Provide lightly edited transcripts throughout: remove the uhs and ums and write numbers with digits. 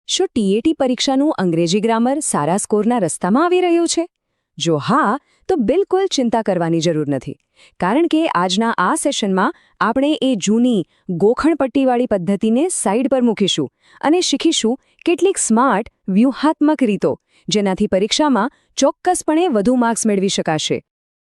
શું ટીએટી પરીક્ષાનું અંગ્રેજી ગ્રામર સારા સ્કોરના રસ્તામાં આવી રહ્યું છે? જો હા, તો બિલકુલ ચિંતા કરવાની જરૂર નથી. કારણ કે આજના આ સેશનમાં આપણે એ જૂની ગોખણપટ્ટીવાળી પદ્ધતિને સાઇડ પર મૂકીશું અને શીખીશું કેટલીક સ્માર્ટ, વ્યૂહાત્મક રીતો, જેનાથી પરીક્ષામાં ચોક્કસપણે વધુ માર્ક્સ મેળવી શકાશે.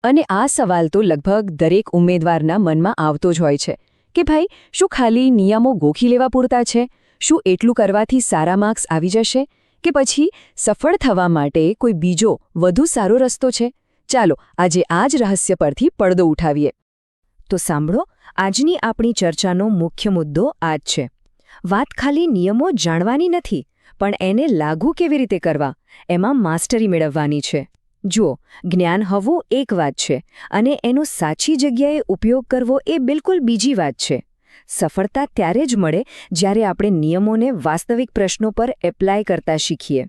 અને આ સવાલ તો લગભગ દરેક ઉમેદવારના મનમાં આવતો જ હોય છે કે ભાઈ, શું ખાલી નિયમો ગોખી લેવા પૂરતા છે? શું એટલું કરવાથી સારા માર્ક્સ આવી જશે? કે પછી સફળ થવા માટે કોઈ બીજો વધુ સારો રસ્તો છે? ચાલો આજે આ જ રહસ્ય પરથી પડદો ઉઠાવીએ. તો સાંભળો, આજની આપણી ચર્ચાનો મુખ્ય મુદ્દો આ જ છે. વાત ખાલી નિયમો જાણવાની નથી, પણ એને લાગુ કેવી રીતે કરવા, એમાં માસ્ટરી મેળવવાની છે. જુઓ, જ્ઞાન હોવું એક વાત છે અને એનો સાચી જગ્યાએ ઉપયોગ કરવો એ બિલકુલ બીજી વાત છે. સફળતા ત્યારે જ મળે જ્યારે આપણે નિયમોને વાસ્તવિક પ્રશ્નો પર એપ્લાય કરતા શીખીએ.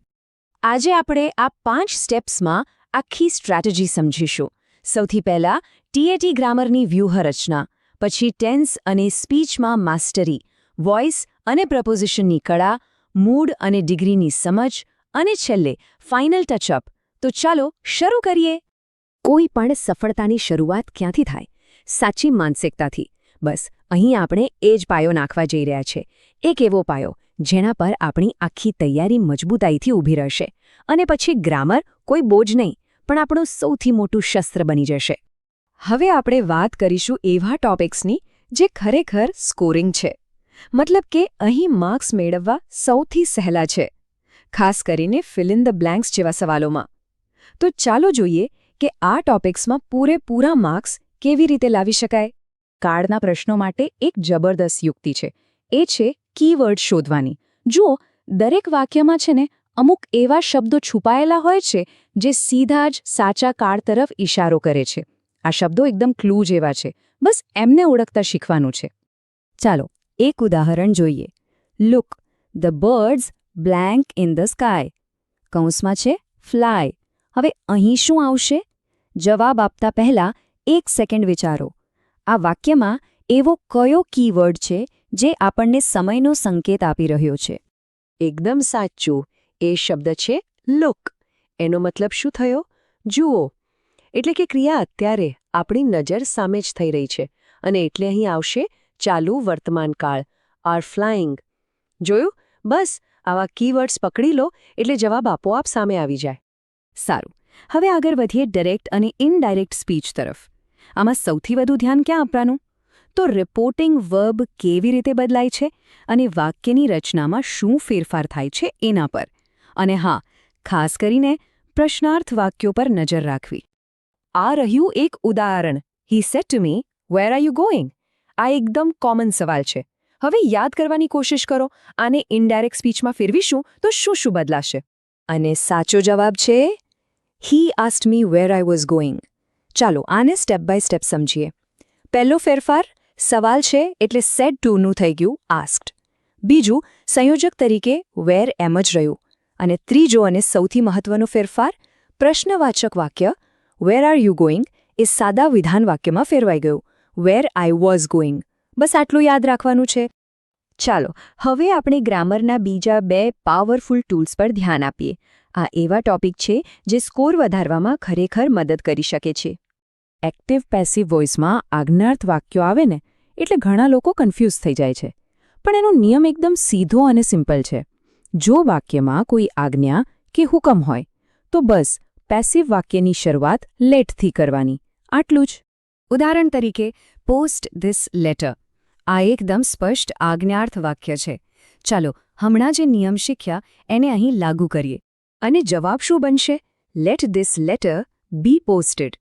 આજે આપણે આ 5 સ્ટેપ્સમાં આખી સ્ટ્રેટેજી સમજીશું. સૌથી પહેલાં ટીએટી ગ્રામરની વ્યૂહરચના, પછી ટેન્સ અને સ્પીચમાં માસ્ટરી, વોઇસ અને પ્રપોઝિશનની કળા, મૂડ અને ડિગ્રીની સમજ, અને છેલ્લે ફાઇનલ ટચઅપ. તો ચાલો શરૂ કરીએ. કોઈ પણ સફળતાની શરૂઆત ક્યાંથી થાય? સાચી માનસિકતાથી. બસ અહીં આપણે એ જ પાયો નાખવા જઈ રહ્યા છે. એક એવો પાયો જેના પર આપણી આખી તૈયારી મજબૂતાઈથી ઊભી રહેશે. અને પછી ગ્રામર કોઈ બોજ નહીં, પણ આપણું સૌથી મોટું શસ્ત્ર બની જશે. હવે આપણે વાત કરીશું એવા ટોપિક્સની જે ખરેખર સ્કોરિંગ છે. મતલબ કે અહીં માર્ક્સ મેળવવા સૌથી સહેલા છે, ખાસ કરીને ફિલ ઇન ધ બ્લેન્ક્સ જેવા સવાલોમાં. તો ચાલો જોઈએ કે આ ટોપિક્સમાં પૂરેપૂરા માર્ક્સ કેવી રીતે લાવી શકાય. કાર્ડના પ્રશ્નો માટે એક જબરદસ્ત યુક્તિ છે. એ છે કીવર્ડ શોધવાની. જુઓ, દરેક વાક્યમાં છે ને અમુક એવા શબ્દો છુપાયેલા હોય છે જે સીધા જ સાચા કાર્ડ તરફ ઇશારો કરે છે. આ શબ્દો એકદમ ક્લૂ જેવા છે. બસ એમને ઓળખતા શીખવાનું છે. ચાલો એક ઉદાહરણ જોઈએ. Look, the birds blank in the sky. કૌંસમાં છે ફ્લાય. હવે અહીં શું આવશે? જવાબ આપતા પહેલા એક સેકન્ડ વિચારો. આ વાક્યમાં એવો કયો કીવર્ડ છે જે આપણને સમયનો સંકેત આપી રહ્યો છે? એકદમ સાચું, એ શબ્દ છે લુક. એનો મતલબ શું થયો? જુઓ, એટલે કે ક્રિયા અત્યારે આપણી નજર સામે જ થઈ રહી છે અને એટલે અહીં આવશે ચાલુ વર્તમાનકાળ, આર ફ્લાઇંગ. જોયું? બસ આવા કીવર્ડ્સ પકડી લો એટલે જવાબ આપોઆપ સામે આવી જાય. સારું, હવે આગળ વધીએ ડાયરેક્ટ અને ઇનડાયરેક્ટ સ્પીચ તરફ. આમાં સૌથી વધુ ધ્યાન ક્યાં આપવાનું? તો રિપોર્ટિંગ વર્બ કેવી રીતે બદલાય છે અને વાક્યની રચનામાં શું ફેરફાર થાય છે એના પર. અને હા, ખાસ કરીને પ્રશ્નાર્થ વાક્યો પર નજર રાખવી. આ રહ્યું એક ઉદાહરણ. He said to me, where are you going? આ એકદમ કોમન સવાલ છે. હવે યાદ કરવાની કોશિશ કરો, આને ઇનડાયરેક્ટ સ્પીચમાં ફેરવીશું તો શું શું બદલાશે? અને સાચો જવાબ છે he asked me where I was going. ચાલો આને સ્ટેપ બાય સ્ટેપ સમજીએ. પહેલો ફેરફાર, સવાલ છે એટલે સેડ ટુનું થઈ ગયું આસ્ક્ડ. બીજું, સંયોજક તરીકે વેર એમ જ રહ્યું. અને ત્રીજો અને સૌથી મહત્વનો ફેરફાર, પ્રશ્નવાચક વાક્ય વેર આર યુ ગોઈંગ એ સાદા વિધાન વાક્યમાં ફેરવાઈ ગયું, વેર આઈ વોઝ ગોઈંગ. બસ આટલું યાદ રાખવાનું છે. ચાલો હવે આપણે ગ્રામરના બીજા 2 પાવરફુલ ટૂલ્સ પર ધ્યાન આપીએ. આ એવા ટોપિક છે જે સ્કોર વધારવામાં ખરેખર મદદ કરી શકે છે. એક્ટિવ પેસિવ વોઇસમાં આજ્ઞાર્થ વાક્યો આવે ને એટલે ઘણા લોકો કન્ફ્યુઝ થઈ જાય છે. પણ એનો નિયમ એકદમ સીધો અને સિમ્પલ છે. જો વાક્યમાં કોઈ આજ્ઞા કે હુકમ હોય તો બસ પેસિવ વાક્યની શરૂઆત લેટથી કરવાની. આટલું જ. ઉદાહરણ તરીકે, પોસ્ટ ધીસ લેટર. આ એકદમ સ્પષ્ટ આજ્ઞાર્થ વાક્ય છે. ચાલો હમણાં જે નિયમ શીખ્યા એને અહીં લાગુ કરીએ. અને જવાબ શું બનશે? Let this letter be posted.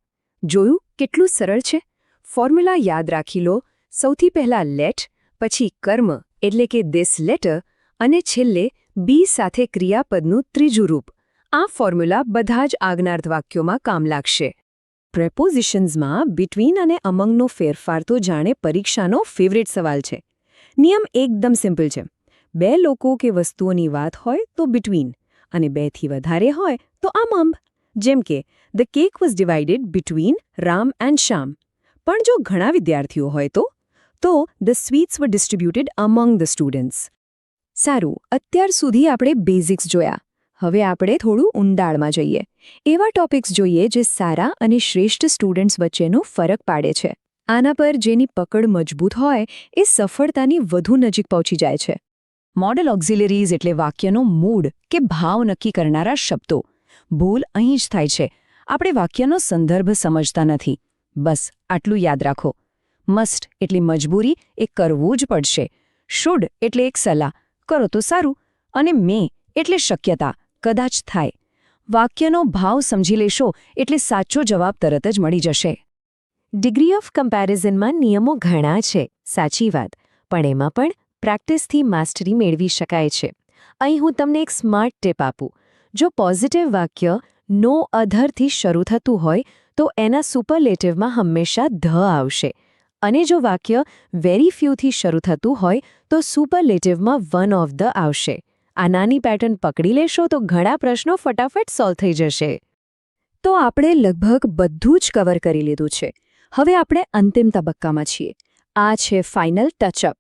જોયું કેટલું સરળ છે? ફોર્મ્યુલા યાદ રાખી લો. સૌથી પહેલાં લેટ, પછી કર્મ એટલે કે ધીસ લેટર, અને છેલ્લે બી સાથે ક્રિયાપદનું ત્રીજું રૂપ. આ ફોર્મ્યુલા બધા જ આજ્ઞાર્થ વાક્યોમાં કામ લાગશે. પ્રેપોઝિશન્સમાં બિટવીન અને અમંગનો ફેરફાર તો જાણે પરીક્ષાનો ફેવરેટ સવાલ છે. નિયમ એકદમ સિમ્પલ છે. 2 લોકો કે વસ્તુઓની વાત હોય તો બિટવીન, અને 2 થી વધારે હોય તો among. જેમ કે the cake was divided between Ram and Shyam. પણ જો ઘણા વિદ્યાર્થીઓ હોય તો the sweets were distributed among the students. સારું, અત્યાર સુધી આપણે બેઝિક્સ જોયા. હવે આપણે થોડું ઊંડાણમાં જઈએ. એવા ટોપિક્સ જોઈએ જે સારા અને શ્રેષ્ઠ સ્ટુડન્ટ્સ વચ્ચેનો ફરક પાડે છે. આના પર જેની પકડ મજબૂત હોય એ સફળતાની વધુ નજીક પહોંચી જાય છે. મોડલ ઓક્ઝિલરીઝ એટલે વાક્યનો મૂડ કે ભાવ નક્કી કરનારા શબ્દો. ભૂલ અહીં જ થાય છે. આપણે વાક્યનો સંદર્ભ સમજતા નથી. બસ આટલું યાદ રાખો. મસ્ટ એટલે મજબૂરી, એ કરવું જ પડશે. શુડ એટલે એક સલાહ, કરો તો સારું. અને મે એટલે શક્યતા, કદાચ થાય. વાક્યનો ભાવ સમજી લેશો એટલે સાચો જવાબ તરત જ મળી જશે. ડિગ્રી ઓફ કમ્પેરિઝનમાં નિયમો ઘણા છે, સાચી વાત, પણ એમાં પણ પ્રેક્ટિસથી માસ્ટરી મેળવી શકાય છે. અહીં હું તમને એક સ્માર્ટ ટિપ આપું. જો પોઝિટિવ વાક્ય નો અધરથી શરૂ થતું હોય તો એના સુપરલેટિવમાં હંમેશા ધ આવશે. અને જો વાક્ય વેરી ફ્યુથી શરૂ થતું હોય તો સુપરલેટિવમાં વન ઓફ ધ આવશે. આ નાની પેટર્ન પકડી લેશો તો ઘણા પ્રશ્નો ફટાફટ સોલ્વ થઈ જશે. તો આપણે લગભગ બધું જ કવર કરી લીધું છે. હવે આપણે અંતિમ તબક્કામાં છીએ. આ છે ફાઇનલ ટચઅપ.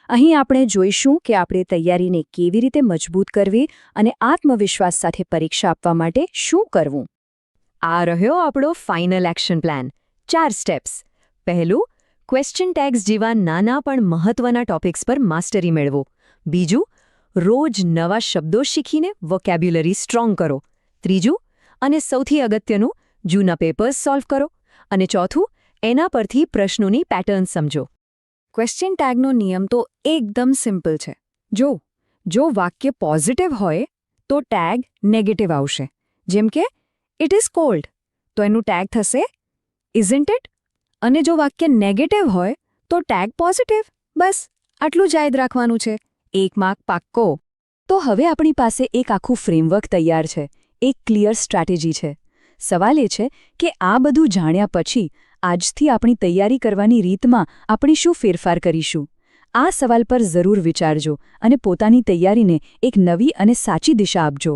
અહીં આપણે જોઈશું કે આપણે તૈયારીને કેવી રીતે મજબૂત કરવી અને આત્મવિશ્વાસ સાથે પરીક્ષા આપવા માટે શું કરવું. આ રહ્યો આપણો ફાઇનલ એક્શન પ્લાન. 4 સ્ટેપ્સ. પહેલું, ક્વેશ્ચન ટેગ્સ જેવા નાના પણ મહત્વના ટોપિક્સ પર માસ્ટરી મેળવો. બીજું, રોજ નવા શબ્દો શીખીને વોકેબ્યુલરી સ્ટ્રોંગ કરો. ત્રીજું, અને સૌથી અગત્યનું, જૂના પેપર્સ સોલ્વ કરો. અને ચોથું, એના પરથી પ્રશ્નોની પેટર્ન સમજો. ક્વેશ્ચન ટેગનો નિયમ તો એકદમ સિમ્પલ છે. જો વાક્ય પોઝિટિવ હોય તો ટેગ નેગેટિવ આવશે. જેમ કે ઇટ ઇઝ કોલ્ડ તો એનું ટેગ થશે ઇઝન્ટ ઇટ. અને જો વાક્ય નેગેટિવ હોય તો ટેગ પોઝિટિવ. બસ આટલું જ યાદ રાખવાનું છે. 1 માર્ક પાક્કો. તો હવે આપણી પાસે એક આખું ફ્રેમવર્ક તૈયાર છે, એક ક્લિયર સ્ટ્રેટેજી છે. સવાલ એ છે કે આ બધું જાણ્યા પછી આજથી આપણી તૈયારી કરવાની રીતમાં આપણે શું ફેરફાર કરીશું. આ સવાલ પર જરૂર વિચારજો અને પોતાની તૈયારીને એક નવી અને સાચી દિશા આપજો.